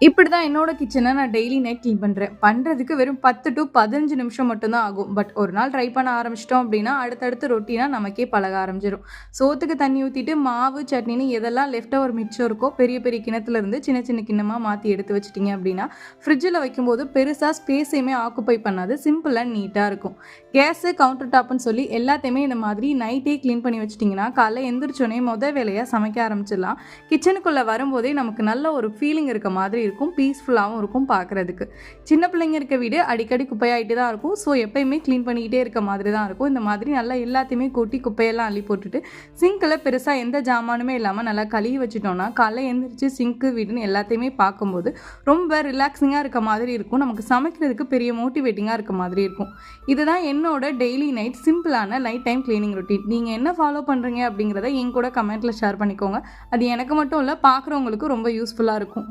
இப்படி தான் என்னோட கிச்சனை நான் டெய்லி நைட் க்ளீன் பண்ணுறேன். பண்ணுறதுக்கு வெறும் 10 to 15 நிமிஷம் மட்டும் தான் ஆகும். பட் ஒரு நாள் ட்ரை பண்ண ஆரம்பிச்சிட்டோம் அப்படின்னா, அடுத்தடுத்து ரொட்டீனாக நமக்கே பழக ஆரம்பிச்சிடும். சோத்துக்கு தண்ணி ஊற்றிட்டு மாவு, சட்னின்னு எதெல்லாம் லெஃப்ட் ஓவர் மிச்சம் இருக்கோ பெரிய பெரிய கிணத்துலேருந்து சின்ன சின்ன கிண்ணமாக மாற்றி எடுத்து வச்சிட்டிங்க அப்படின்னா, ஃப்ரிட்ஜில் வைக்கும்போது பெருசாக ஸ்பேஸையுமே ஆக்குப்பை பண்ணாது. சிம்பிள் அண்ட் நீட்டாக இருக்கும். கேஸு, கவுண்டர் டாப்னு சொல்லி எல்லாத்தையுமே இந்த மாதிரி நைட்டே க்ளீன் பண்ணி வச்சிட்டிங்கன்னா, காலைல எந்திரிச்சோடனே வேலையாக சமைக்க ஆரம்பிச்சிடலாம். கிச்சனுக்குள்ளே வரும்போதே நமக்கு நல்ல ஒரு ஃபீலிங் இருக்க மாதிரி இருக்கும். பீஸ்ஃபுல்லாகவும் இருக்கும் பார்க்குறதுக்கு. சின்ன பிள்ளைங்க இருக்க வீடு அடிக்கடி குப்பையாகிட்டு தான் இருக்கும். ஸோ எப்பயுமே க்ளீன் பண்ணிக்கிட்டே இருக்க மாதிரி தான் இருக்கும். இந்த மாதிரி நல்லா எல்லாத்தையுமே கொட்டி குப்பையெல்லாம் அள்ளி போட்டுட்டு சிங்கில் பெருசாக எந்த ஜாமானுமே இல்லாமல் நல்லா கழுவி வச்சுட்டோம்னா காலைல எழுந்திரிச்சு சிங்க்கு வீடுன்னு எல்லாத்தையுமே பார்க்கும்போது ரொம்ப ரிலாக்ஸிங்காக இருக்க மாதிரி இருக்கும். நமக்கு சமைக்கிறதுக்கு பெரிய மோட்டிவேட்டிங்காக இருக்க மாதிரி இருக்கும். இதுதான் என்னோட டெய்லி நைட் சிம்பிளான நைட் டைம் க்ளீனிங் ரொட்டீன். நீங்கள் என்ன ஃபாலோ பண்ணுறீங்க அப்படிங்கிறத என் கூட கமெண்ட்டில் ஷேர் பண்ணிக்கோங்க. அது எனக்கு மட்டும் இல்லை, பார்க்குறவங்களுக்கும் ரொம்ப யூஸ்ஃபுல்லாக இருக்கும்.